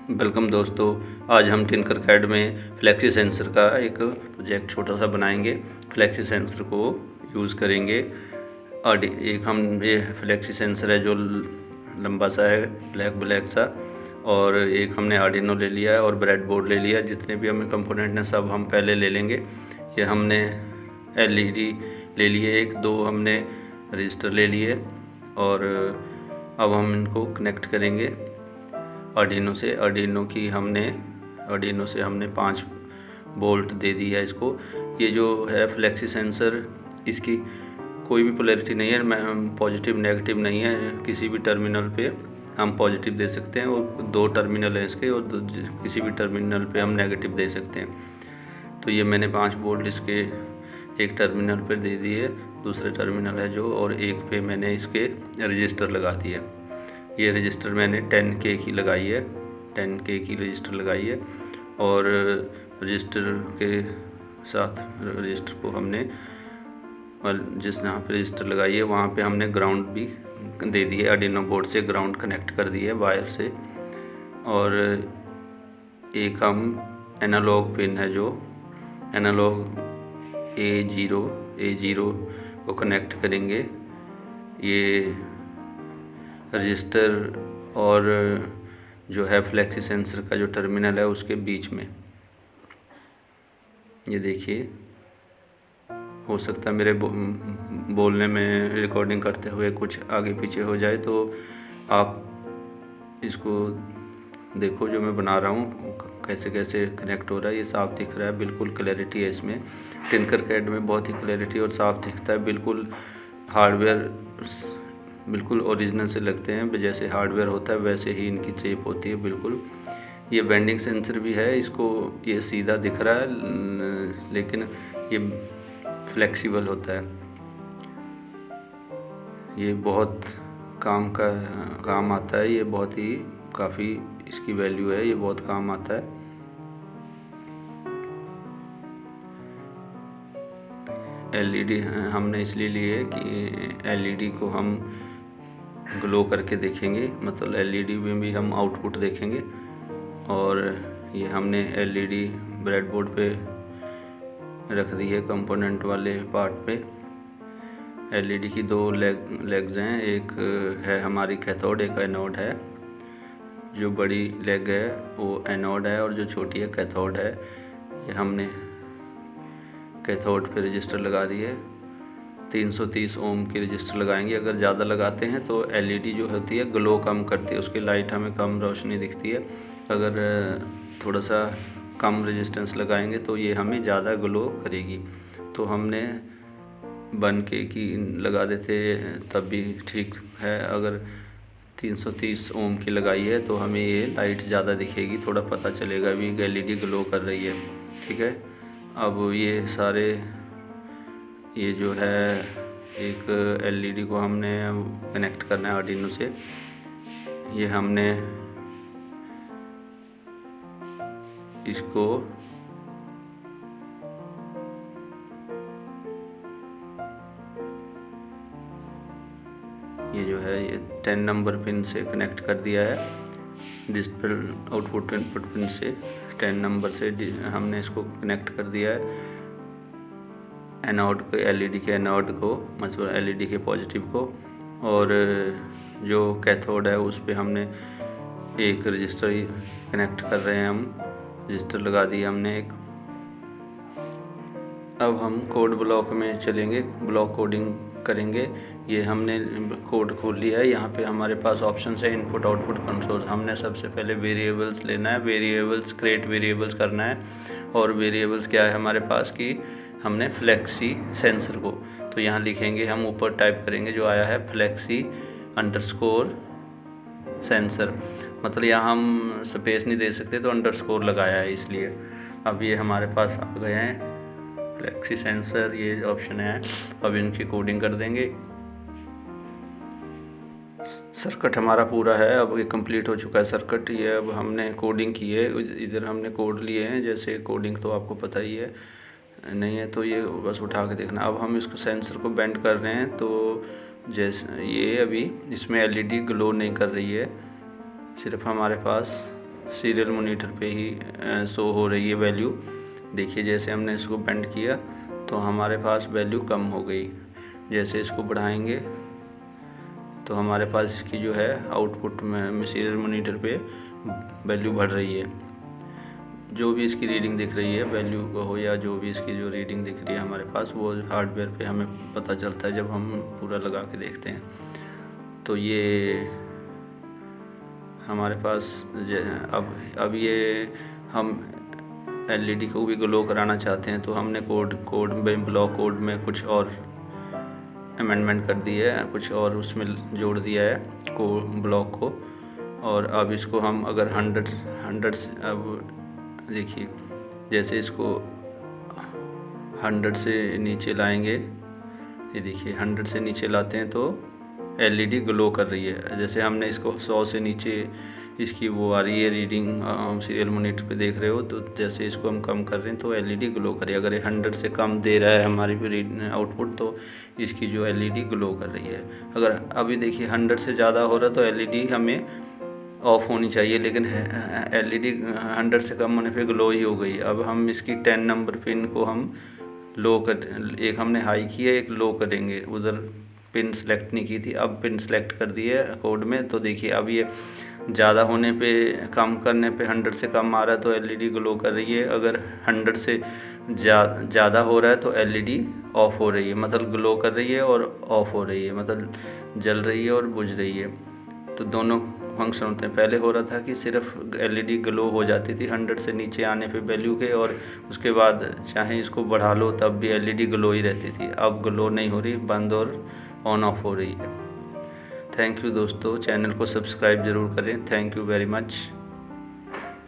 Welcome दोस्तों। आज हम टिनकरकैड में फ्लेक्सी सेंसर का एक प्रोजेक्ट छोटा सा बनाएंगे। फ्लेक्सी सेंसर को यूज़ करेंगे। और एक हम ये फ्लेक्सी सेंसर है जो लंबा सा है, ब्लैक सा, और एक हमने आर्डिनो ले लिया है और ब्रेड बोर्ड ले लिया है। जितने भी हमें कंपोनेंट हैं सब हम पहले ले लेंगे। ये हमने एलईडी ले लिए, एक दो हमने रजिस्टर ले लिए, और अब हम इनको कनेक्ट करेंगे आर्डिनो से। आर्डिनो से हमने 5 बोल्ट दे दी है इसको। ये जो है फ्लेक्सी सेंसर, इसकी कोई भी पोलैरिटी नहीं है, पॉजिटिव नेगेटिव नहीं है। किसी भी टर्मिनल पे हम पॉजिटिव दे सकते हैं, और 2 टर्मिनल हैं इसके, और किसी भी टर्मिनल पे हम नेगेटिव दे सकते हैं। तो ये मैंने 5 बोल्ट इसके एक टर्मिनल पर दे दिए, दूसरे टर्मिनल है जो, और एक पे मैंने इसके रजिस्टर लगा दिए। ये रजिस्टर मैंने 10K की लगाई है, 10K की रजिस्टर लगाई है। और रजिस्टर के साथ रजिस्टर को हमने जिस जहाँ पे रजिस्टर लगाई है वहाँ पे हमने ग्राउंड भी दे दी है। आर्डिनो बोर्ड से ग्राउंड कनेक्ट कर दी है वायर से। और एक हम एनालॉग पिन है जो एनालॉग A0 को कनेक्ट करेंगे। ये रजिस्टर और जो है फ्लेक्सी सेंसर का जो टर्मिनल है उसके बीच में। ये देखिए, हो सकता है मेरे बोलने में, रिकॉर्डिंग करते हुए कुछ आगे पीछे हो जाए, तो आप इसको देखो जो मैं बना रहा हूँ कैसे कैसे कनेक्ट हो रहा है। ये साफ दिख रहा है, बिल्कुल क्लैरिटी है इसमें। टिनकरकैड में बहुत ही क्लैरिटी और साफ दिखता है, बिल्कुल हार्डवेयर बिल्कुल ओरिजिनल से लगते हैं। जैसे हार्डवेयर होता है वैसे ही इनकी शेप होती है बिल्कुल। ये बेंडिंग सेंसर भी है, इसको ये सीधा दिख रहा है लेकिन ये फ्लेक्सिबल होता है। ये बहुत काम आता है, ये बहुत ही काफ़ी इसकी वैल्यू है, ये बहुत काम आता है। एलईडी हमने इसलिए ली है कि एलईडी को हम ग्लो करके देखेंगे, मतलब एलईडी में भी हम आउटपुट देखेंगे। और ये हमने एलईडी ब्रेडबोर्ड पे रख दी है कंपोनेंट वाले पार्ट पे। एलईडी की 2 लेग्स हैं, एक है हमारी कैथोड, एक एनोड है। जो बड़ी लेग है वो एनोड है और जो छोटी है कैथोड है। ये हमने कैथोड पे रजिस्टर लगा दी है, 330 ओम की रजिस्टर लगाएंगे। अगर ज़्यादा लगाते हैं तो एलईडी जो होती है ग्लो कम करती है, उसकी लाइट हमें कम रोशनी दिखती है। अगर थोड़ा सा कम रेजिस्टेंस लगाएंगे तो ये हमें ज़्यादा ग्लो करेगी। तो हमने 1K की लगा देते तब भी ठीक है। अगर 330 ओम की लगाई है तो हमें ये लाइट ज़्यादा दिखेगी, थोड़ा पता चलेगा भी एलईडी ग्लो कर रही है। ठीक है। अब ये जो है एक एलईडी को हमने कनेक्ट करना है आर्डिनो से। ये हमने इसको ये जो है ये 10 नंबर पिन से कनेक्ट कर दिया है। डिस्प्ले आउटपुट इनपुट पिन से 10 नंबर से हमने इसको कनेक्ट कर दिया है। एनोड को, एलईडी के एनोड को, मतलब एलईडी के पॉजिटिव को, और जो कैथोड है उस पे हमने एक रजिस्टर कनेक्ट कर रहे हैं। हम रजिस्टर लगा दिया हमने एक। अब हम कोड ब्लॉक में चलेंगे, ब्लॉक कोडिंग करेंगे। ये हमने कोड खोल लिया है। यहाँ पे हमारे पास ऑप्शन है इनपुट आउटपुट कंट्रोल। हमने सबसे पहले वेरिएबल्स लेना है, वेरिएबल्स क्रिएट वेरिएबल्स करना है। और वेरिएबल्स क्या है हमारे पास कि हमने फ्लेक्सी सेंसर को, तो यहाँ लिखेंगे हम, ऊपर टाइप करेंगे जो आया है फ्लेक्सी अंडरस्कोर सेंसर, मतलब यहाँ हम स्पेस नहीं दे सकते तो अंडरस्कोर लगाया है इसलिए। अब ये हमारे पास आ गए हैं फ्लेक्सी सेंसर, ये ऑप्शन है। अब इनकी कोडिंग कर देंगे। सर्किट हमारा पूरा है, अब ये कंप्लीट हो चुका है सर्किट। ये अब हमने कोडिंग की है, इधर हमने कोड लिए हैं। जैसे कोडिंग तो आपको पता ही है, नहीं है तो ये बस उठा के देखना। अब हम इसको सेंसर को बेंड कर रहे हैं, तो जैसे ये अभी इसमें एलईडी ग्लो नहीं कर रही है, सिर्फ हमारे पास सीरियल मॉनिटर पे ही शो हो रही है वैल्यू। देखिए जैसे हमने इसको बेंड किया तो हमारे पास वैल्यू कम हो गई। जैसे इसको बढ़ाएंगे तो हमारे पास इसकी जो है आउटपुट में सीरियल मॉनिटर पे वैल्यू बढ़ रही है। जो भी इसकी रीडिंग दिख रही है वैल्यू हो या जो भी इसकी जो रीडिंग दिख रही है हमारे पास, वो हार्डवेयर पे हमें पता चलता है जब हम पूरा लगा के देखते हैं। तो ये हमारे पास अब ये हम एलईडी को भी ग्लो कराना चाहते हैं तो हमने कोड में ब्लॉक कोड में कुछ और अमेंडमेंट कर दी है, कुछ और उसमें जोड़ दिया है ब्लॉक को। और अब इसको हम अगर 100 से, अब देखिए जैसे इसको 100 से नीचे लाएंगे, ये देखिए 100 से नीचे लाते हैं तो एलईडी ग्लो कर रही है। जैसे हमने इसको 100 से नीचे इसकी वो आ रही है रीडिंग, सीरियल मॉनिटर पे देख रहे हो, तो जैसे इसको हम कम कर रहे हैं तो एलईडी ग्लो करे। अगर 100 से कम दे रहा है हमारी आउटपुट तो इसकी जो एलईडी ग्लो कर रही है। अगर अभी देखिए 100 से ज़्यादा हो रहा है तो एलईडी हमें ऑफ होनी चाहिए, लेकिन एलईडी 100 से कम होने पे ग्लो ही हो गई। अब हम इसकी 10 नंबर पिन को हम लो कर, एक हमने हाई की है एक लो करेंगे, उधर पिन सेलेक्ट नहीं की थी, अब पिन सेलेक्ट कर दी है कोड में। तो देखिए अब ये ज़्यादा होने पे, कम करने पे 100 से कम आ रहा है तो एलईडी ग्लो कर रही है। अगर 100 से ज़्यादा हो रहा है तो एलईडी ऑफ हो रही है, मतलब ग्लो कर रही है और ऑफ हो रही है, मतलब जल रही है और बुझ रही है। तो दोनों फंक्शन होते हैं। पहले हो रहा था कि सिर्फ एलईडी ग्लो हो जाती थी 100 से नीचे आने पे वैल्यू के, और उसके बाद चाहे इसको बढ़ा लो तब भी एलईडी ग्लो ही रहती थी। अब ग्लो नहीं हो रही, बंद और ऑन ऑफ हो रही है। थैंक यू दोस्तों, चैनल को सब्सक्राइब ज़रूर करें। Thank you very much.